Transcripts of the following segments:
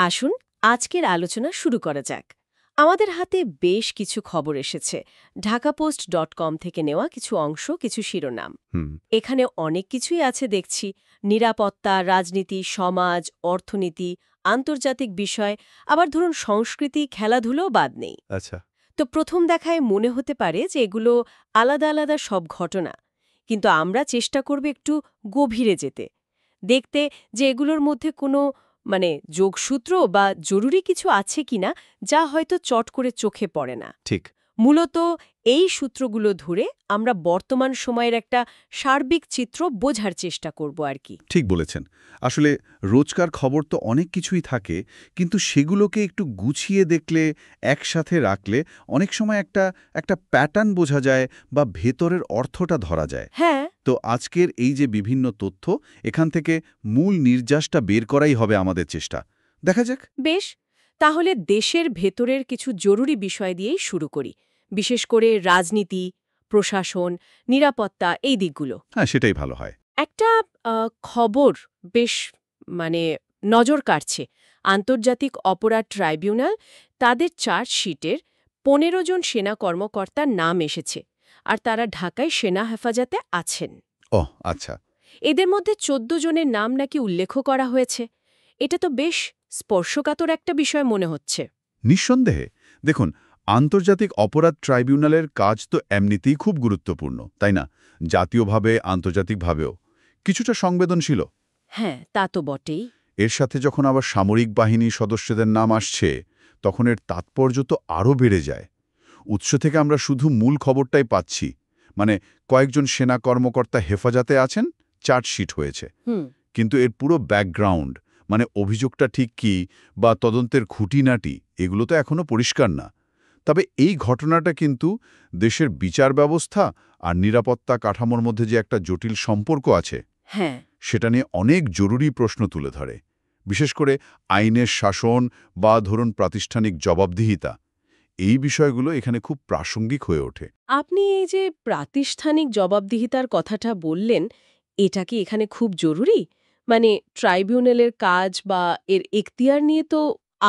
আসুন আজকের আলোচনা শুরু করা যাক। আমাদের হাতে বেশ কিছু খবর এসেছে, ঢাকাপোস্ট.com থেকে নেওয়া কিছু অংশ, কিছু শিরোনাম। হুম। এখানে অনেক কিছুই আছে দেখছি, নিরাপত্তা, রাজনীতি, সমাজ, অর্থনীতি, আন্তর্জাতিক বিষয়, আবার ধরুন সংস্কৃতি, খেলাধুলোও বাদ নেই। আচ্ছা। তো প্রথম দেখায় মনে হতে পারে যে এগুলো আলাদা আলাদা সব ঘটনা, কিন্তু আমরা চেষ্টা করব একটু গভীরে যেতে, দেখতে যে এগুলোর মধ্যে কোনো যোগসূত্র বা জরুরি কিছু আছে কিনা যা হয়তো চট করে চোখে পড়ে না। ঠিক। মূলত এই সূত্রগুলো ধরে আমরা বর্তমান সময়ের একটা সার্বিক চিত্র বোঝার চেষ্টা করব আর কি। ঠিক বলেছেন। আসলে রোজকার খবর তো অনেক কিছুই থাকে, কিন্তু সেগুলোকে একটু গুছিয়ে দেখলে, একসাথে রাখলে অনেক সময় একটা প্যাটার্ন বোঝা যায় বা ভেতরের অর্থটা ধরা যায়। হ্যাঁ, তো আজকের এই যে বিভিন্ন তথ্য, এখান থেকে মূল নির্যাসটা বের করাই হবে আমাদের চেষ্টা। দেখা যাক। বেশ, তাহলে দেশের ভেতরের কিছু জরুরি বিষয় দিয়েই শুরু করি, বিশেষ করে রাজনীতি, প্রশাসন, নিরাপত্তা, এই দিকগুলো। হ্যাঁ, সেটাই ভালো হয়। একটা খবর বেশ মানে নজর কাড়ছে। আন্তর্জাতিক অপরাধ ট্রাইব্যুনাল তাদের চার্জশিটের ১৫ জন সেনা কর্মকর্তার নাম এসেছে, আর তারা ঢাকায় সেনা হেফাজতে আছেন। ওহ, আচ্ছা। এদের মধ্যে ১৪ জনের নাম নাকি উল্লেখ করা হয়েছে। এটা তো বেশ স্পর্শকাতর একটা বিষয় মনে হচ্ছে। নিঃসন্দেহে। দেখুন, আন্তর্জাতিক অপরাধ ট্রাইব্যুনালের কাজ তো এমনিতেই খুব গুরুত্বপূর্ণ, তাই না? জাতীয়ভাবে, আন্তর্জাতিকভাবেও কিছুটা সংবেদনশীল। হ্যাঁ, তা তো বটেই। এর সাথে যখন আবার সামরিক বাহিনীর সদস্যদের নাম আসছে, তখন এর তাৎপর্য তো আরও বেড়ে যায়। উৎস থেকে আমরা শুধু মূল খবরটাই পাচ্ছি, মানে কয়েকজন সেনা কর্মকর্তা হেফাজতে আছেন, চার্জশিট হয়েছে। হুম। কিন্তু এর পুরো ব্যাকগ্রাউন্ড, মানে অভিযোগটা ঠিক কি বা তদন্তের খুঁটিনাটি, এগুলো তো এখনও পরিষ্কার না। তবে এই ঘটনাটা কিন্তু দেশের বিচার ব্যবস্থা আর নিরাপত্তা কাঠামোর মধ্যে যে একটা জটিল সম্পর্ক আছে, হ্যাঁ। সেটা নিয়ে অনেক জরুরি প্রশ্ন তুলে ধরে। বিশেষ করে আইনের শাসন বা ধরুন প্রাতিষ্ঠানিক জবাবদিহিতা, এই বিষয়গুলো এখানে খুব প্রাসঙ্গিক হয়ে ওঠে। আপনি এই যে প্রাতিষ্ঠানিক জবাবদিহিতার কথাটা বললেন, এটা কি এখানে খুব জরুরি? ট্রাইব্যুনালের কাজ বা এর এখতিয়ার নিয়ে তো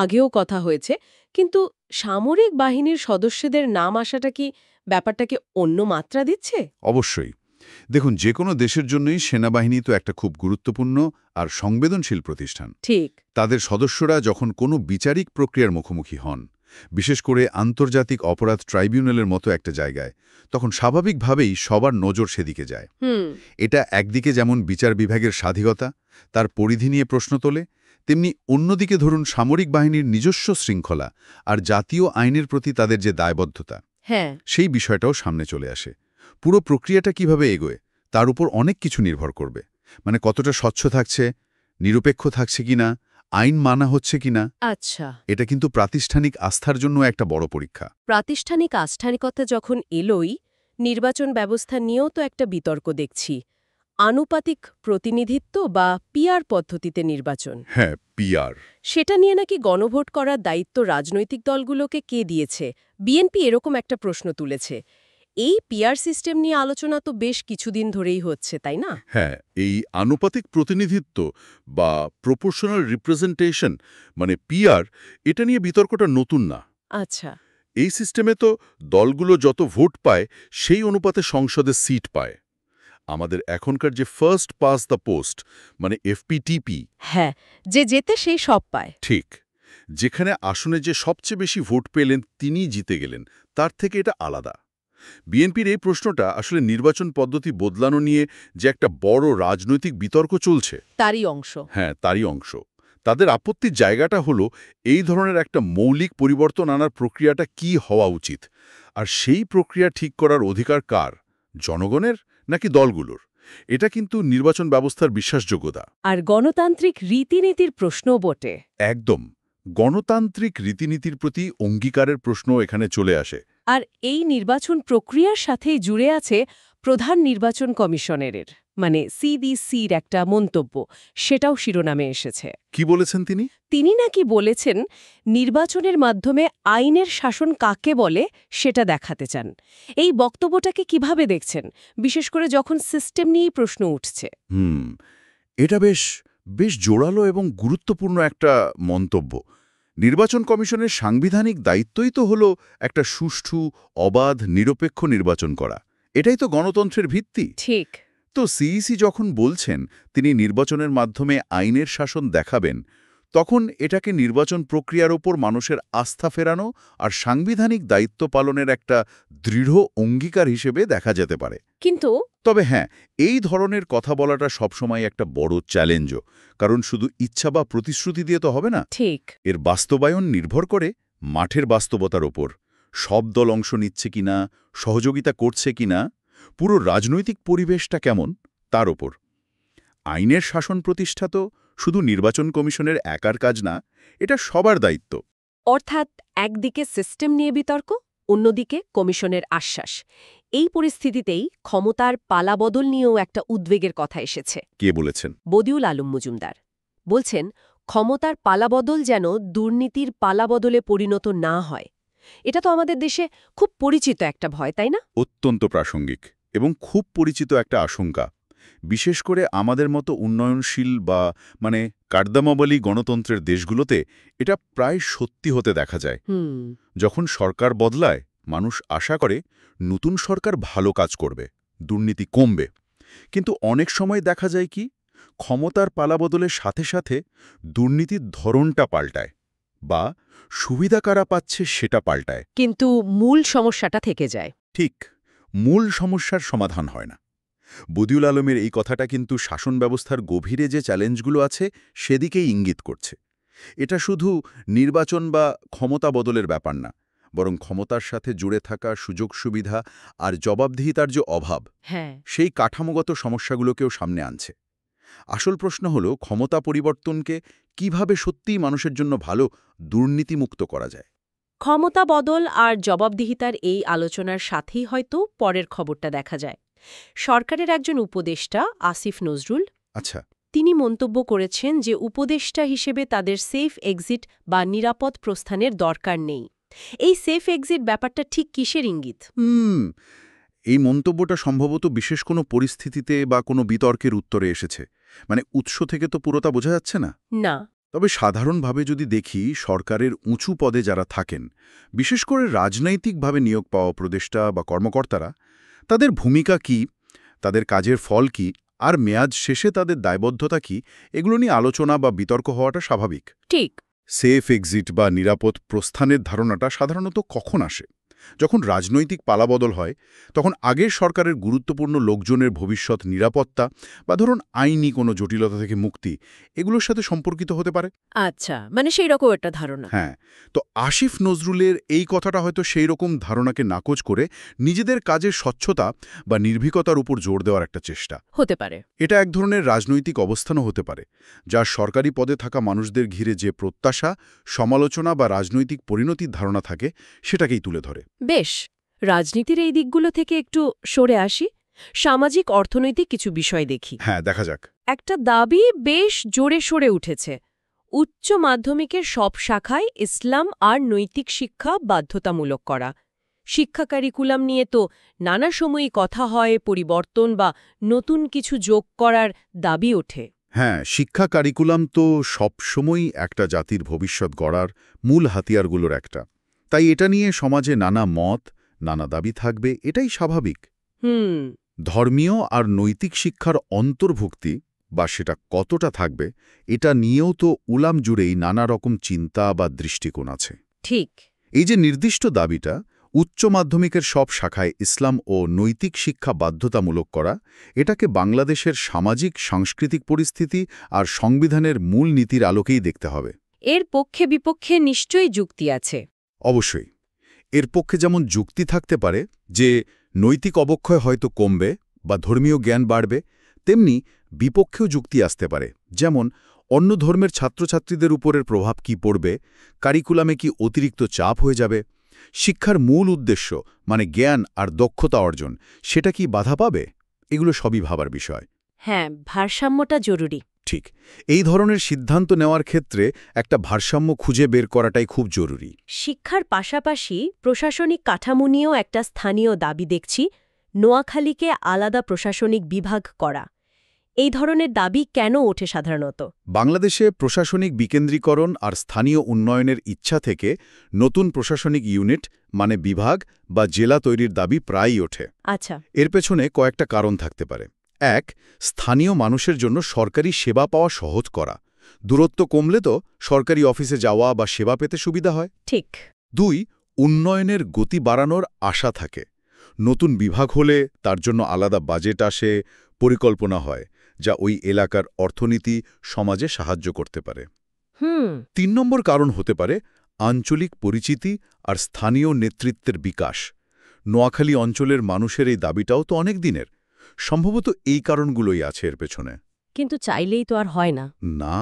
আগেও কথা হয়েছে, কিন্তু সামরিক বাহিনীর সদস্যদের নাম আসাটা কি ব্যাপারটাকে অন্য মাত্রা দিচ্ছে? অবশ্যই। দেখুন, যে কোনো দেশের জন্যই সেনাবাহিনী তো একটা খুব গুরুত্বপূর্ণ আর সংবেদনশীল প্রতিষ্ঠান। ঠিক। তাদের সদস্যরা যখন কোনো বিচারিক প্রক্রিয়ার মুখোমুখি হন, বিশেষ করে আন্তর্জাতিক অপরাধ ট্রাইব্যুনালের মতো একটা জায়গায়, তখন স্বাভাবিকভাবেই সবার নজর সেদিকে যায়। হুম। এটা একদিকে যেমন বিচার বিভাগের স্বাধীনতা, তার পরিধি নিয়ে প্রশ্ন তোলে, তেমনি অন্যদিকে ধরুন সামরিক বাহিনীর নিজস্ব শৃঙ্খলা আর জাতীয় আইনের প্রতি তাদের যে দায়বদ্ধতা, হ্যাঁ। সেই বিষয়টাও সামনে চলে আসে। পুরো প্রক্রিয়াটা কিভাবে এগোয়, তার উপর অনেক কিছু নির্ভর করবে। মানে কতটা স্বচ্ছ থাকছে, নিরপেক্ষ থাকছে কিনা, আইন মানা হচ্ছে কিনা। আচ্ছা। এটা কিন্তু প্রাতিষ্ঠানিক আস্থার জন্য একটা বড় পরীক্ষা। প্রাতিষ্ঠানিক আস্থানিকতা যখন এলোই, নির্বাচন ব্যবস্থা নিয়েও তো একটা বিতর্ক দেখছি। আনুপাতিক প্রতিনিধিত্ব বা পিআর পদ্ধতিতে নির্বাচন, হ্যাঁ, পিআর। সেটা নিয়ে নাকি গণভোট করার দায়িত্ব রাজনৈতিক দলগুলোকে কে দিয়েছে? বিএনপি এরকম একটা প্রশ্ন তুলেছে। এই পিআর সিস্টেম নিয়ে আলোচনা তো বেশ কিছুদিন ধরেই হচ্ছে, তাই না? হ্যাঁ, এই আনুপাতিক প্রতিনিধিত্ব বা প্রপোর্শনাল রিপ্রেজেন্টেশন, মানে পিআর, এটা নিয়ে বিতর্কটা নতুন না। আচ্ছা। এই সিস্টেমে তো দলগুলো যত ভোট পায় সেই অনুপাতে সংসদে সিট পায়। আমাদের এখনকার যে ফার্স্ট পাস দ্য পোস্ট, মানে এফপিটিপি, হ্যাঁ, যে যেতে সেই সব পায়। ঠিক, যেখানে আসনে যে সবচেয়ে বেশি ভোট পেলেন তিনিই জিতে গেলেন, তার থেকে এটা আলাদা। বিএনপির এই প্রশ্নটা আসলে নির্বাচন পদ্ধতি বদলানো নিয়ে যে একটা বড় রাজনৈতিক বিতর্ক চলছে, তারই অংশ। হ্যাঁ, তারই অংশ। তাদের আপত্তির জায়গাটা হলো এই ধরনের একটা মৌলিক পরিবর্তন আনার প্রক্রিয়াটা কি হওয়া উচিত, আর সেই প্রক্রিয়া ঠিক করার অধিকার কার, জনগণের নাকি দলগুলোর? এটা কিন্তু নির্বাচন ব্যবস্থার বিশ্বাসযোগ্যতা। আর গণতান্ত্রিক রীতিনীতির প্রশ্নও বটে। একদম। গণতান্ত্রিক রীতিনীতির প্রতি অঙ্গীকারের প্রশ্ন এখানে চলে আসে। আর এই নির্বাচন প্রক্রিয়ার সাথেই জুড়ে আছে প্রধান নির্বাচন কমিশনারের সিডিসির একটা মন্তব্য, সেটাও শিরোনামে এসেছে। কি বলেছেন তিনি? তিনি নাকি বলেছেন, নির্বাচনের মাধ্যমে আইনের শাসন কাকে বলে সেটা দেখাতে চান। এই বক্তব্যটাকে কিভাবে দেখছেন, বিশেষ করে যখন সিস্টেম নিয়েই প্রশ্ন উঠছে? এটা বেশ বেশ জোরালো এবং গুরুত্বপূর্ণ একটা মন্তব্য। নির্বাচন কমিশনের সাংবিধানিক দায়িত্বই তো হলো একটা সুষ্ঠু, অবাধ, নিরপেক্ষ নির্বাচন করা। এটাই তো গণতন্ত্রের ভিত্তি। ঠিক। তো সিইসি যখন বলছেন তিনি নির্বাচনের মাধ্যমে আইনের শাসন দেখাবেন, তখন এটাকে নির্বাচন প্রক্রিয়ার ওপর মানুষের আস্থা ফেরানো আর সাংবিধানিক দায়িত্ব পালনের একটা দৃঢ় অঙ্গীকার হিসেবে দেখা যেতে পারে। কিন্তু তবে হ্যাঁ, এই ধরনের কথা বলাটা সবসময় একটা বড় চ্যালেঞ্জও, কারণ শুধু ইচ্ছা বা প্রতিশ্রুতি দিয়ে তো হবে না। ঠিক। এর বাস্তবায়ন নির্ভর করে মাঠের বাস্তবতার ওপর, সব দল অংশ নিচ্ছে কিনা, সহযোগিতা করছে কিনা, পুরো রাজনৈতিক পরিবেশটা কেমন তার ওপর। আইনের শাসন প্রতিষ্ঠা তো শুধু নির্বাচন কমিশনের একার কাজ না, এটা সবার দায়িত্ব। অর্থাৎ একদিকে সিস্টেম নিয়ে বিতর্ক, অন্যদিকে কমিশনের আশ্বাস। এই পরিস্থিতিতেই ক্ষমতার পালাবদল নিয়েও একটা উদ্বেগের কথা এসেছে। কে বলেছেন? বদিউল আলম মজুমদার বলছেন, ক্ষমতার পালাবদল যেন দুর্নীতির পালাবদলে পরিণত না হয়। এটা তো আমাদের দেশে খুব পরিচিত একটা ভয়, তাই না? অত্যন্ত প্রাসঙ্গিক এবং খুব পরিচিত একটা আশঙ্কা। বিশেষ করে আমাদের মতো উন্নয়নশীল বা কার্দামাবলী গণতন্ত্রের দেশগুলোতে এটা প্রায় সত্যি হতে দেখা যায়। যখন সরকার বদলায়, মানুষ আশা করে নতুন সরকার ভালো কাজ করবে, দুর্নীতি কমবে। কিন্তু অনেক সময় দেখা যায় কি, ক্ষমতার পালাবদলের সাথে সাথে দুর্নীতির ধরনটা পাল্টায় বা সুবিধা কারা পাচ্ছে সেটা পাল্টায়। কিন্তু মূল সমস্যাটা থেকে যায়। ঠিক, মূল সমস্যার সমাধান হয় না। বদিউল আলমের এই কথাটা কিন্তু শাসন ব্যবস্থার গভীরে যে চ্যালেঞ্জগুলো আছে সেদিকেই ইঙ্গিত করছে। এটা শুধু নির্বাচন বা ক্ষমতা বদলের ব্যাপার না, বরং ক্ষমতার সাথে জুড়ে থাকা সুযোগ সুবিধা আর জবাবদিহিতার যে অভাব, হ্যাঁ। সেই কাঠামোগত সমস্যাগুলোকেও সামনে আনছে। আসল প্রশ্ন হলো, ক্ষমতা পরিবর্তনকে কিভাবে সত্যিই মানুষের জন্য ভালো, দুর্নীতিমুক্ত করা যায়। ক্ষমতা বদল আর জবাবদিহিতার এই আলোচনার সাথেই হয়তো পরের খবরটা দেখা যায়। সরকারের একজন উপদেষ্টা আসিফ নজরুল আচ্ছা। তিনি মন্তব্য করেছেন যে উপদেষ্টা হিসেবে তাদের সেফ এক্সিট বা নিরাপদ প্রস্থানের দরকার নেই। এই সেফ এক্সিট ব্যাপারটা ঠিক কিসের ইঙ্গিত? এই মন্তব্যটা সম্ভবত বিশেষ কোনো পরিস্থিতিতে বা কোনো বিতর্কের উত্তরে এসেছে। উৎস থেকে তো পুরোটা বোঝা যাচ্ছে না। না। তবে সাধারণভাবে যদি দেখি, সরকারের উঁচু পদে যারা থাকেন, বিশেষ করে রাজনৈতিকভাবে নিয়োগ পাওয়া উপদেষ্টা বা কর্মকর্তারা, তাদের ভূমিকা কি, তাদের কাজের ফল কি, আর মেয়াদ শেষে তাদের দায়বদ্ধতা কি, এগুলো নিয়ে আলোচনা বা বিতর্ক হওয়াটা স্বাভাবিক। ঠিক। সেফ এক্সিট বা নিরাপদ প্রস্থানের ধারণাটা সাধারণত কখন আসে? যখন রাজনৈতিক পালাবদল হয়, তখন আগের সরকারের গুরুত্বপূর্ণ লোকজনের ভবিষ্যৎ নিরাপত্তা বা ধরুন আইনি কোনো জটিলতা থেকে মুক্তি, এগুলোর সাথে সম্পর্কিত হতে পারে। আচ্ছা, মানে সেই রকম একটা ধারণা। হ্যাঁ, তো আসিফ নজরুলের এই কথাটা হয়তো সেই রকম ধারণাকে নাকচ করে নিজেদের কাজের স্বচ্ছতা বা নির্ভীকতার উপর জোর দেওয়ার একটা চেষ্টা হতে পারে। এটা এক ধরনের রাজনৈতিক অবস্থানও হতে পারে, যা সরকারি পদে থাকা মানুষদের ঘিরে যে প্রত্যাশা, সমালোচনা বা রাজনৈতিক পরিণতির ধারণা থাকে সেটাকেই তুলে ধরে। বেশ, রাজনীতির এই দিকগুলো থেকে একটু সরে আসি, সামাজিক অর্থনৈতিক কিছু বিষয় দেখি। হ্যাঁ, দেখা যাক। একটা দাবি বেশ জোরে সরে উঠেছে, উচ্চ মাধ্যমিকের সব শাখায় ইসলাম আর নৈতিক শিক্ষা বাধ্যতামূলক করা। শিক্ষা কারিকুলাম নিয়ে তো নানা সময়ই কথা হয়, পরিবর্তন বা নতুন কিছু যোগ করার দাবি ওঠে। হ্যাঁ, শিক্ষা কারিকুলাম তো সবসময়ই একটা জাতির ভবিষ্যৎ গড়ার মূল হাতিয়ারগুলোর একটা। তাই এটা নিয়ে সমাজে নানা মত, নানা দাবি থাকবে, এটাই স্বাভাবিক। ধর্মীয় আর নৈতিক শিক্ষার অন্তর্ভুক্তি বা সেটা কতটা থাকবে, এটা নিয়েও তো উলাম জুড়েই নানা রকম চিন্তা বা দৃষ্টিকোণ আছে। ঠিক। এই যে নির্দিষ্ট দাবিটা, উচ্চ মাধ্যমিকের সব শাখায় ইসলাম ও নৈতিক শিক্ষা বাধ্যতামূলক করা, এটাকে বাংলাদেশের সামাজিক সাংস্কৃতিক পরিস্থিতি আর সংবিধানের মূল নীতির আলোকেই দেখতে হবে। এর পক্ষে বিপক্ষে নিশ্চয়ই যুক্তি আছে। অবশ্যই। এর পক্ষে যেমন যুক্তি থাকতে পারে যে নৈতিক অবক্ষয় হয়তো কমবে বা ধর্মীয় জ্ঞান বাড়বে, তেমনি বিপক্ষেও যুক্তি আসতে পারে, যেমন অন্য ধর্মের ছাত্রছাত্রীদের উপরের প্রভাব কি পড়বে, কারিকুলামে কি অতিরিক্ত চাপ হয়ে যাবে, শিক্ষার মূল উদ্দেশ্য জ্ঞান আর দক্ষতা অর্জন, সেটা কি বাধা পাবে। এগুলো সবই ভাবার বিষয়। হ্যাঁ, ভারসাম্যটা জরুরি। ঠিক, এই ধরনের সিদ্ধান্ত নেওয়ার ক্ষেত্রে একটা ভারসাম্য খুঁজে বের করাটাই খুব জরুরি। শিক্ষার পাশাপাশি প্রশাসনিক কাঠামো নিয়েও একটা স্থানীয় দাবি দেখছি, নোয়াখালীকে আলাদা প্রশাসনিক বিভাগ করা। এই ধরনের দাবি কেন ওঠে সাধারণত? বাংলাদেশে প্রশাসনিক বিকেন্দ্রীকরণ আর স্থানীয় উন্নয়নের ইচ্ছা থেকে নতুন প্রশাসনিক ইউনিট মানে বিভাগ বা জেলা তৈরির দাবি প্রায়ই ওঠে। আচ্ছা। এর পেছনে কয়েকটা কারণ থাকতে পারে। এক, স্থানীয় মানুষের জন্য সরকারি সেবা পাওয়া সহজ করা। দূরত্ব কমলে তো সরকারি অফিসে যাওয়া বা সেবা পেতে সুবিধা হয়। ঠিক। 2, উন্নয়নের গতি বাড়ানোর আশা থাকে। নতুন বিভাগ হলে তার জন্য আলাদা বাজেট আসে, পরিকল্পনা হয়, যা ওই এলাকার অর্থনীতি, সমাজে সাহায্য করতে পারে। 3 নম্বর কারণ হতে পারে আঞ্চলিক পরিচিতি আর স্থানীয় নেতৃত্বের বিকাশ। নোয়াখালী অঞ্চলের মানুষের এই দাবিটাও তো অনেক দিনের। সম্ভবত এই কারণগুলোই আছে এর পেছনে। কিন্তু চাইলেই তো আর হয় না। না,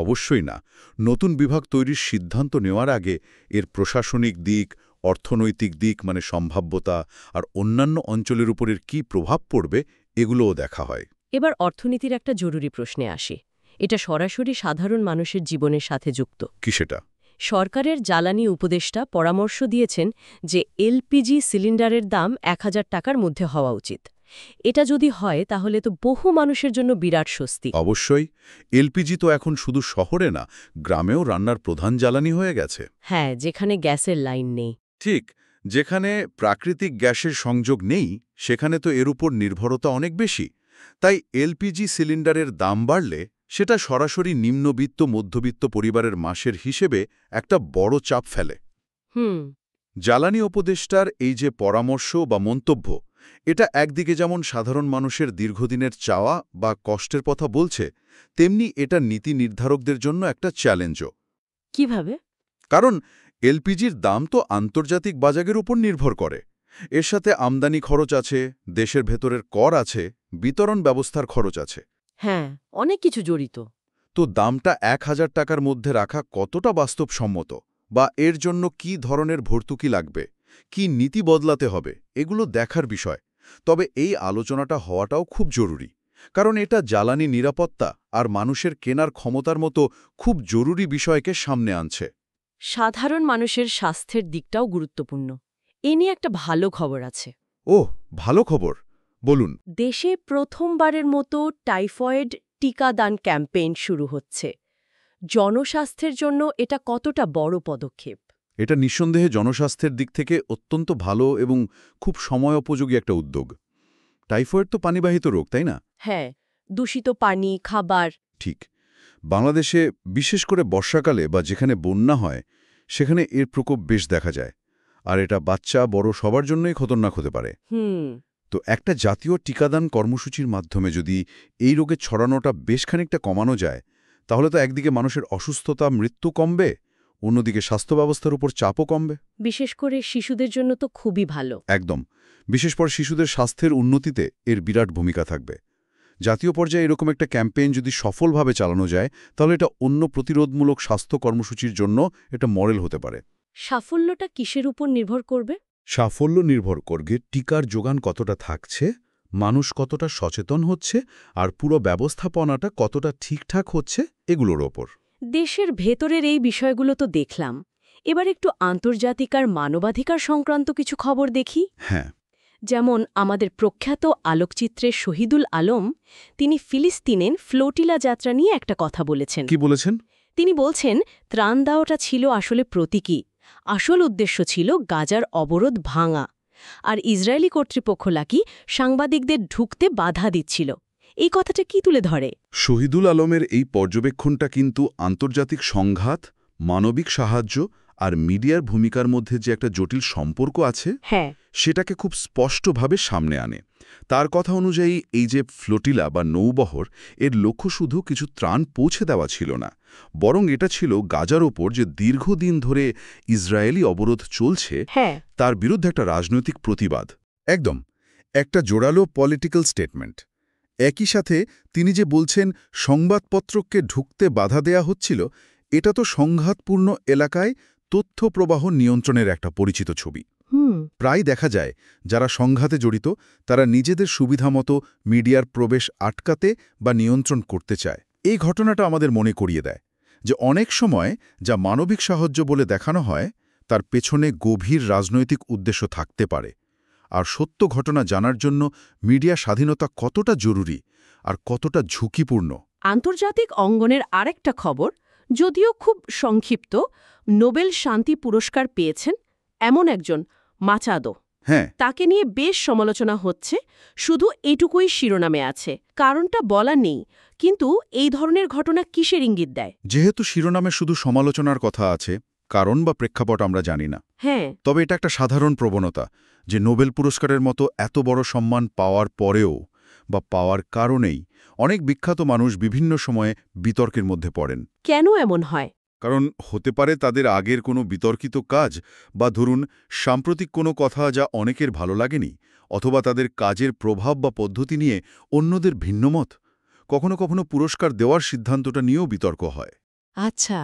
অবশ্যই না। নতুন বিভাগ তৈরির সিদ্ধান্ত নেওয়ার আগে এর প্রশাসনিক দিক, অর্থনৈতিক দিক মানে সম্ভাব্যতা আর অন্যান্য অঞ্চলের উপরের কী প্রভাব পড়বে এগুলোও দেখা হয়। এবার অর্থনীতির একটা জরুরি প্রশ্নে আসি। এটা সরাসরি সাধারণ মানুষের জীবনের সাথে যুক্ত। কি সেটা? সরকারের জ্বালানি উপদেষ্টা পরামর্শ দিয়েছেন যে এলপিজি সিলিন্ডারের দাম ১,০০০ টাকার মধ্যে হওয়া উচিত। এটা যদি হয় তাহলে তো বহু মানুষের জন্য বিরাট স্বস্তি। অবশ্যই। এলপিজি তো এখন শুধু শহরে না, গ্রামেও রান্নার প্রধান জ্বালানি হয়ে গেছে। হ্যাঁ, যেখানে গ্যাসের লাইন নেই। ঠিক, যেখানে প্রাকৃতিক গ্যাসের সংযোগ নেই সেখানে তো এর উপর নির্ভরতা অনেক বেশি। তাই এলপিজি সিলিন্ডারের দাম বাড়লে সেটা সরাসরি নিম্নবিত্ত মধ্যবিত্ত পরিবারের মাসের হিসেবে একটা বড় চাপ ফেলে। হুম। জ্বালানি উপদেষ্টার এই যে পরামর্শ বা মন্তব্য, এটা একদিকে যেমন সাধারণ মানুষের দীর্ঘদিনের চাওয়া বা কষ্টের কথা বলছে, তেমনি এটা নীতি নির্ধারকদের জন্য একটা চ্যালেঞ্জও। কিভাবে? কারণ এলপিজির দাম তো আন্তর্জাতিক বাজারের উপর নির্ভর করে। এর সাথে আমদানি খরচ আছে, দেশের ভেতরের কর আছে, বিতরণ ব্যবস্থার খরচ আছে। হ্যাঁ, অনেক কিছু জড়িত। তো দামটা ১,০০০ টাকার মধ্যে রাখা কতটা বাস্তবসম্মত, বা এর জন্য কি ধরনের ভর্তুকি লাগবে, কি নীতি বদলাতে হবে, এগুলো দেখার বিষয়। তবে এই আলোচনাটা হওয়াটাও খুব জরুরি, কারণ এটা জ্বালানি নিরাপত্তা আর মানুষের কেনার ক্ষমতার মতো খুব জরুরি বিষয়কে সামনে আনছে। সাধারণ মানুষের স্বাস্থ্যের দিকটাও গুরুত্বপূর্ণ। এ নিয়ে একটা ভালো খবর আছে। ওহ, ভালো খবর, বলুন। দেশে প্রথমবারের মতো টাইফয়েড টিকাদান ক্যাম্পেইন শুরু হচ্ছে। জনস্বাস্থ্যের জন্য এটা কতটা বড় পদক্ষেপ? এটা নিঃসন্দেহে জনস্বাস্থ্যের দিক থেকে অত্যন্ত ভালো এবং খুব সময়োপযোগী একটা উদ্যোগ। টাইফয়েড তো পানিবাহিত রোগ, তাই না? হ্যাঁ, দূষিত পানি, খাবার। ঠিক। বাংলাদেশে বিশেষ করে বর্ষাকালে বা যেখানে বন্যা হয় সেখানে এর প্রকোপ বেশ দেখা যায়। আর এটা বাচ্চা বড় সবার জন্যই খতরনাক হতে পারে। তো একটা জাতীয় টিকাদান কর্মসূচির মাধ্যমে যদি এই রোগের ছড়ানোটা বেশ খানিকটা কমানো যায়, তাহলে তো একদিকে মানুষের অসুস্থতা, মৃত্যু কমবে, অন্যদিকে স্বাস্থ্য ব্যবস্থার উপর চাপও কমবে। বিশেষ করে শিশুদের জন্য তো খুবই ভালো। একদম। বিশেষ করে শিশুদের স্বাস্থ্যের উন্নতিতে এর বিরাট ভূমিকা থাকবে। জাতীয় পর্যায়ে এরকম একটা ক্যাম্পেইন যদি সফলভাবে চালানো যায়, তাহলে এটা অন্য প্রতিরোধমূলক স্বাস্থ্য কর্মসূচির জন্য এটা মডেল হতে পারে। সাফল্যটা কিসের উপর নির্ভর করবে? সাফল্য নির্ভর করবে টিকার যোগান কতটা থাকছে, মানুষ কতটা সচেতন হচ্ছে, আর পুরো ব্যবস্থাপনাটা কতটা ঠিকঠাক হচ্ছে এগুলোর ওপর। দেশের ভেতরের এই বিষয়গুলো তো দেখলাম। এবার একটু আন্তর্জাতিক আর মানবাধিকার সংক্রান্ত কিছু খবর দেখি। হ্যাঁ। যেমন আমাদের প্রখ্যাত আলোকচিত্রের শহীদুল আলম, তিনি ফিলিস্তিনের ফ্লোটিলা যাত্রা নিয়ে একটা কথা বলেছেন। কি বলেছেন? তিনি বলছেন, ত্রাণ দেওয়াটা ছিল আসলে প্রতীকী। আসল উদ্দেশ্য ছিল গাজার অবরোধ ভাঙা। আর ইসরায়েলি কর্তৃপক্ষ নাকি সাংবাদিকদের ঢুকতে বাধা দিচ্ছিল। এই কথাটা কি তুলে ধরে? শহীদুল আলমের এই পর্যবেক্ষণটা কিন্তু আন্তর্জাতিক সংঘাত, মানবিক সাহায্য আর মিডিয়ার ভূমিকার মধ্যে যে একটা জটিল সম্পর্ক আছে, হ্যাঁ, সেটাকে খুব স্পষ্টভাবে সামনে আনে। তার কথা অনুযায়ী এই যে ফ্লোটিলা বা নৌবহর, এর লক্ষ্য শুধু কিছু ত্রাণ পৌঁছে দেওয়া ছিল না, বরং এটা ছিল গাজার ওপর যে দীর্ঘদিন ধরে ইসরায়েলি অবরোধ চলছে, হ্যাঁ, তার বিরুদ্ধে একটা রাজনৈতিক প্রতিবাদ। একদম একটা জোরালো পলিটিক্যাল স্টেটমেন্ট। একই সাথে তিনি যে বলছেন সংবাদপত্রকে ঢুকতে বাধা দেয়া হচ্ছিল, এটা তো সংঘাতপূর্ণ এলাকায় তথ্য প্রবাহ নিয়ন্ত্রণের একটা পরিচিত ছবি। প্রায় দেখা যায় যারা সংঘাতে জড়িত তারা নিজেদের সুবিধামতো মিডিয়ার প্রবেশ আটকাতে বা নিয়ন্ত্রণ করতে চায়। এই ঘটনাটা আমাদের মনে করিয়ে দেয় যে অনেক সময় যা মানবিক সাহায্য বলে দেখানো হয় তার পেছনে গভীর রাজনৈতিক উদ্দেশ্য থাকতে পারে। আর সত্য ঘটনা জানার জন্য মিডিয়া স্বাধীনতা কতটা জরুরি, আর কতটা ঝুঁকিপূর্ণ। আন্তর্জাতিক অঙ্গনের আরেকটা খবর, যদিও খুব সংক্ষিপ্ত, নোবেল শান্তি পুরস্কার পেয়েছেন এমন একজন মাচাদো। হ্যাঁ, তাকে নিয়ে বেশ সমালোচনা হচ্ছে, শুধু এটুকুই শিরোনামে আছে, কারণটা বলা নেই। কিন্তু এই ধরনের ঘটনা কিসের ইঙ্গিত দেয়? যেহেতু শিরোনামে শুধু সমালোচনার কথা আছে, কারণ বা প্রেক্ষাপট আমরা জানি না। হ্যাঁ, তবে এটা একটা সাধারণ প্রবণতা যে নোবেল পুরস্কারের মতো এত বড় সম্মান পাওয়ার পরেও বা পাওয়ার কারণেই অনেক বিখ্যাত মানুষ বিভিন্ন সময়ে বিতর্কের মধ্যে পড়েন। কেন এমন হয়? কারণ হতে পারে তাদের আগের কোনো বিতর্কিত কাজ, বা ধরুন সাম্প্রতিক কোনো কথা যা অনেকের ভালো লাগেনি, অথবা তাদের কাজের প্রভাব বা পদ্ধতি নিয়ে অন্যদের ভিন্নমত। কখনো কখনো পুরস্কার দেওয়ার সিদ্ধান্তটা নিয়েও বিতর্ক হয়। আচ্ছা,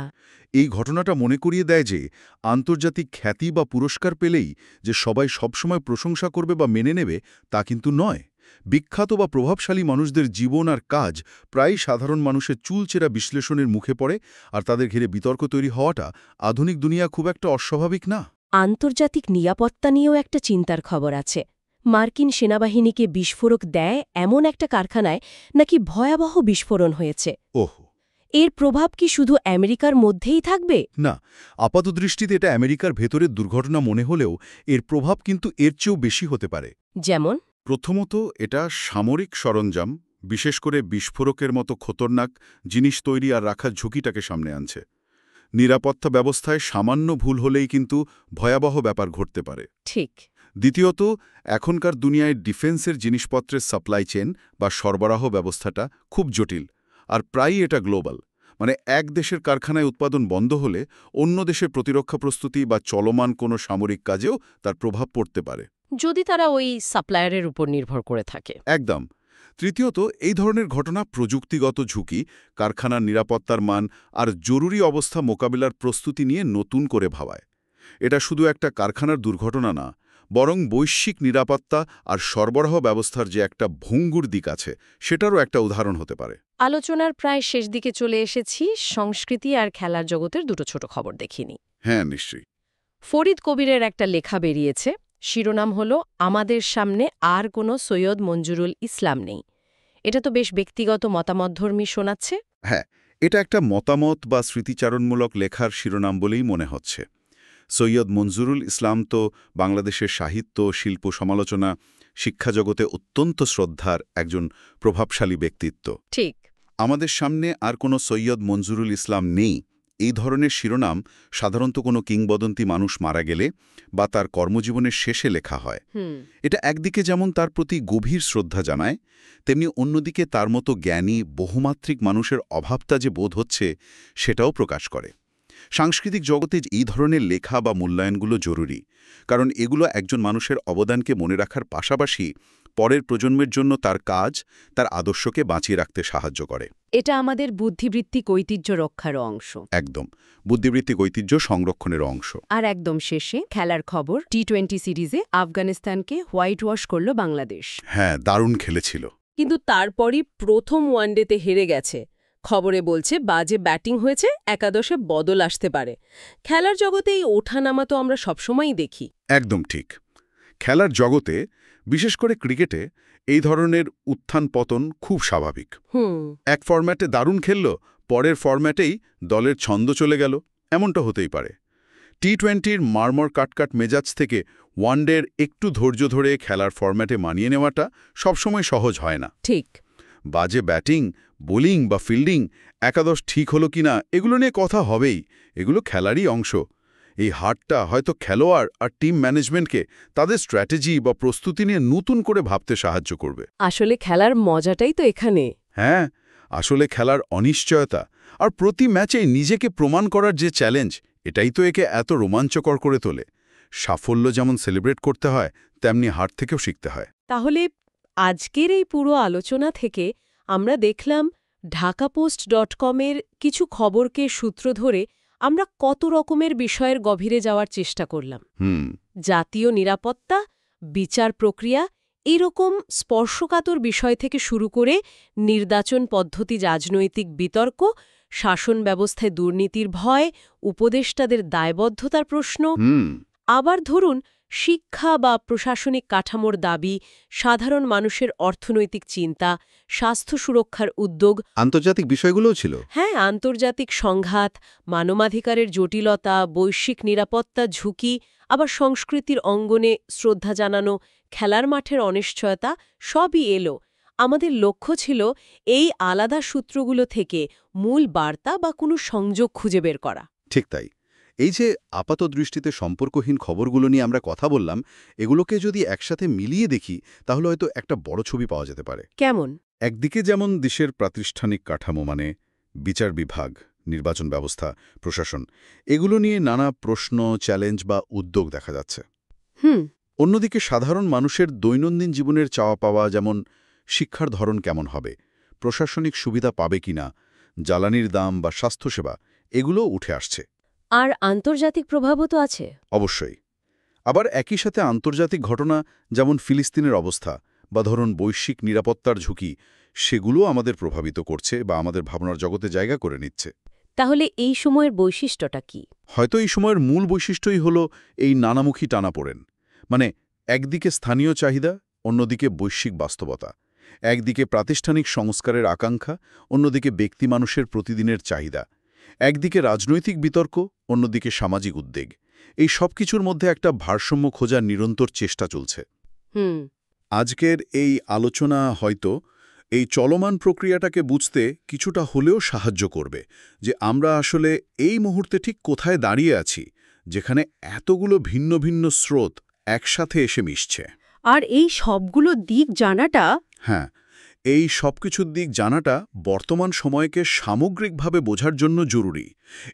এই ঘটনাটা মনে করিয়ে দেয় যে আন্তর্জাতিক খ্যাতি বা পুরস্কার পেলেই যে সবাই সবসময় প্রশংসা করবে বা মেনে নেবে তা কিন্তু নয়। বিখ্যাত বা প্রভাবশালী মানুষদের জীবন আর কাজ প্রায়ই সাধারণ মানুষের চুলচেরা বিশ্লেষণের মুখে পড়ে, আর তাদের ঘিরে বিতর্ক তৈরি হওয়াটা আধুনিক দুনিয়া খুব একটা অস্বাভাবিক না। আন্তর্জাতিক নিরাপত্তা নিয়েও একটা চিন্তার খবর আছে। মার্কিন সেনাবাহিনীকে বিস্ফোরক দেয় এমন একটা কারখানায় নাকি ভয়াবহ বিস্ফোরণ হয়েছে। ওহ, এর প্রভাব কি শুধু আমেরিকার মধ্যেই থাকবে? না, আপাতদৃষ্টিতে এটা আমেরিকার ভেতরের দুর্ঘটনা মনে হলেও এর প্রভাব কিন্তু এর চেয়েও বেশি হতে পারে। যেমন? প্রথমত, এটা সামরিক সরঞ্জাম, বিশেষ করে বিস্ফোরকের মতো খতরনাক জিনিস তৈরি আর রাখার ঝুঁকিটাকে সামনে আনছে। নিরাপত্তা ব্যবস্থায় সামান্য ভুল হলেই কিন্তু ভয়াবহ ব্যাপার ঘটতে পারে। ঠিক। দ্বিতীয়ত, এখনকার দুনিয়ায় ডিফেন্সের জিনিসপত্রের সাপ্লাই চেন বা সরবরাহ ব্যবস্থাটা খুব জটিল, আর প্রায়ই এটা গ্লোবাল। মানে এক দেশের কারখানায় উৎপাদন বন্ধ হলে অন্য দেশের প্রতিরক্ষা প্রস্তুতি বা চলমান কোনো সামরিক কাজেও তার প্রভাব পড়তে পারে, যদি তারা ওই সাপ্লায়ারের উপর নির্ভর করে থাকে। একদম। তৃতীয়ত, এই ধরনের ঘটনা প্রযুক্তিগত ঝুঁকি, কারখানার নিরাপত্তার মান আর জরুরি অবস্থা মোকাবিলার প্রস্তুতি নিয়ে নতুন করে ভাবায়। এটা শুধু একটা কারখানার দুর্ঘটনা না, বরং বৈশ্বিক নিরাপত্তা আর সরবরাহ ব্যবস্থার যে একটা ভঙ্গুর দিক আছে সেটারও একটা উদাহরণ হতে পারে। আলোচনার প্রায় শেষ দিকে চলে এসেছি। সংস্কৃতি আর খেলার জগতের দুটো ছোট খবর দেখিনি। হ্যাঁ, নিশ্চয়ই। ফরিদ কবিরের একটা লেখা বেরিয়েছে, শিরোনাম হলো আমাদের সামনে আর কোনো সৈয়দ মঞ্জুরুল ইসলাম নেই। এটা তো বেশ ব্যক্তিগত মতামতধর্মী শোনাচ্ছে। হ্যাঁ, এটা একটা মতামত বা স্মৃতিচারণমূলক লেখার শিরোনাম বলেই মনে হচ্ছে। সৈয়দ মঞ্জুরুল ইসলাম তো বাংলাদেশের সাহিত্য, শিল্প, সমালোচনা, শিক্ষাজগতে অত্যন্ত শ্রদ্ধার একজন প্রভাবশালী ব্যক্তিত্ব। ঠিক। আমাদের সামনে আর কোনো সৈয়দ মঞ্জুরুল ইসলাম নেই, এই ধরনের শিরোনাম সাধারণত কোনো কিংবদন্তি মানুষ মারা গেলে বা তার কর্মজীবনের শেষে লেখা হয়। এটা একদিকে যেমন তার প্রতি গভীর শ্রদ্ধা জানায়, তেমনি অন্যদিকে তার মতো জ্ঞানী বহুমাত্রিক মানুষের অভাবটা যে বোধ হচ্ছে সেটাও প্রকাশ করে। সাংস্কৃতিক জগতে এই ধরনের লেখা বা মূল্যায়নগুলো জরুরি, কারণ এগুলো একজন মানুষের অবদানকে মনে রাখার পাশাপাশি পরের প্রজন্মের জন্য তার কাজ, তার আদর্শকে বাঁচিয়ে রাখতে সাহায্য করে। এটা আমাদের বুদ্ধিবৃত্তিক ঐতিহ্য রক্ষার অংশ। একদম, বুদ্ধিবৃত্তিক ঐতিহ্য সংরক্ষণের অংশ। আর একদম শেষে খেলার খবর, টি-20 সিরিজে আফগানিস্তানকে হোয়াইট ওয়াশ করল বাংলাদেশ। হ্যাঁ, দারুণ খেলেছিল। কিন্তু তারপরই প্রথম ওয়ানডেতে হেরে গেছে। খবরে বলছে বাজে ব্যাটিং হয়েছে, একাদশে বদল আসতে পারে। খেলার জগতে এই ওঠানামা তো আমরা সবসময়ই দেখি। একদম ঠিক। খেলার জগতে, বিশেষ করে ক্রিকেটে, এই ধরনের উত্থান পতন খুব স্বাভাবিক। এক ফরম্যাটে দারুণ খেলল, পরের ফরম্যাটেই দলের ছন্দ চলে গেল, এমনটা হতেই পারে। টি-20-র মারমর কাটকাট মেজাজ থেকে ওয়ানডের একটু ধৈর্য ধরে খেলার ফরম্যাটে মানিয়ে নেওয়াটা সবসময় সহজ হয় না। ঠিক। বাজে ব্যাটিং, বোলিং বা ফিল্ডিং, একাদশ ঠিক হলো কিনা এগুলো নিয়ে কথা হবেই, এগুলো খেলারই অংশ। এই হারটা হয়তো খেলোয়াড় আর টিম ম্যানেজমেন্টকে তাদের স্ট্র্যাটেজি বা প্রস্তুতি নিয়ে নতুন করে ভাবতে সাহায্য করবে। আসলে খেলার মজাটাই তো এখানে। হ্যাঁ, আসলে খেলার অনিশ্চয়তা আর প্রতি ম্যাচেই নিজেকে প্রমাণ করার যে চ্যালেঞ্জ, এটাই তো একে এত রোমাঞ্চকর করে তোলে। সাফল্য যেমন সেলিব্রেট করতে হয়, তেমনি হার থেকেও শিখতে হয়। তাহলে আজকের এই পুরো আলোচনা থেকে আমরা দেখলাম ঢাকাপোস্ট.com-এর কিছু খবরকে সূত্র ধরে আমরা কত রকমের বিষয়ের গভীরে যাওয়ার চেষ্টা করলাম। জাতীয় নিরাপত্তা, বিচার প্রক্রিয়া, এরকম স্পর্শকাতর বিষয় থেকে শুরু করে নির্বাচন পদ্ধতি, রাজনৈতিক বিতর্ক, শাসন ব্যবস্থায় দুর্নীতির ভয়, উপদেষ্টাদের দায়বদ্ধতার প্রশ্ন, আবার ধরুন শিক্ষা বা প্রশাসনিক কাঠামোর দাবি, সাধারণ মানুষের অর্থনৈতিক চিন্তা, স্বাস্থ্য সুরক্ষার উদ্যোগ, আন্তর্জাতিক বিষয়গুলোও ছিল। হ্যাঁ, আন্তর্জাতিক সংঘাত, মানবাধিকারের জটিলতা, বৈশ্বিক নিরাপত্তা ঝুঁকি, আবার সংস্কৃতির অঙ্গনে শ্রদ্ধা জানানো, খেলার মাঠের অনিশ্চয়তা সবই এলো। আমাদের লক্ষ্য ছিল এই আলাদা সূত্রগুলো থেকে মূল বার্তা বা কোনো সংযোগ খুঁজে বের করা। ঠিক তাই। এই যে আপাত দৃষ্টিতে সম্পর্কহীন খবরগুলো নিয়ে আমরা কথা বললাম, এগুলোকে যদি একসাথে মিলিয়ে দেখি তাহলে হয়তো একটা বড় ছবি পাওয়া যেতে পারে। কেমন? একদিকে যেমন দেশের প্রাতিষ্ঠানিক কাঠামো মানে বিচার বিভাগ, নির্বাচন ব্যবস্থা, প্রশাসন, এগুলো নিয়ে নানা প্রশ্ন, চ্যালেঞ্জ বা উদ্যোগ দেখা যাচ্ছে। হুম। অন্যদিকে সাধারণ মানুষের দৈনন্দিন জীবনের চাওয়া পাওয়া, যেমন শিক্ষার ধরন কেমন হবে, প্রশাসনিক সুবিধা পাবে কিনা, জ্বালানির দাম বা স্বাস্থ্যসেবা, এগুলোও উঠে আসছে। আর আন্তর্জাতিক প্রভাবও তো আছে। অবশ্যই। আবার একই সাথে আন্তর্জাতিক ঘটনা যেমন ফিলিস্তিনের অবস্থা বা ধরুন বৈশ্বিক নিরাপত্তার ঝুঁকি, সেগুলোও আমাদের প্রভাবিত করছে বা আমাদের ভাবনার জগতে জায়গা করে নিচ্ছে। তাহলে এই সময়ের বৈশিষ্ট্যটা কি? হয়তো এই সময়ের মূল বৈশিষ্ট্যই হল এই নানামুখী টানাপোড়েন। মানে একদিকে স্থানীয় চাহিদা, অন্যদিকে বৈশ্বিক বাস্তবতা। একদিকে প্রাতিষ্ঠানিক সংস্কারের আকাঙ্ক্ষা, অন্যদিকে ব্যক্তি মানুষের প্রতিদিনের চাহিদা। একদিকে রাজনৈতিক বিতর্ক, অন্যদিকে সামাজিক উদ্বেগ। এই সব কিছুর মধ্যে একটা ভারসাম্য খোঁজার নিরন্তর চেষ্টা চলছে। হুম। আজকের এই আলোচনা হয়তো এই চলমান প্রক্রিয়াটাকে বুঝতে কিছুটা হলেও সাহায্য করবে, যে আমরা আসলে এই মুহূর্তে ঠিক কোথায় দাঁড়িয়ে আছি, যেখানে এতগুলো ভিন্ন ভিন্ন স্রোত একসাথে এসে মিশছে। আর এই সবগুলো দিক জানাটা হ্যাঁ, এই সবকিছুর দিক জানাটা বর্তমান সময়কে সামগ্রিকভাবে বোঝার জন্য জরুরি।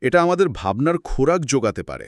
এটা আমাদের ভাবনার খোরাক জোগাতে পারে।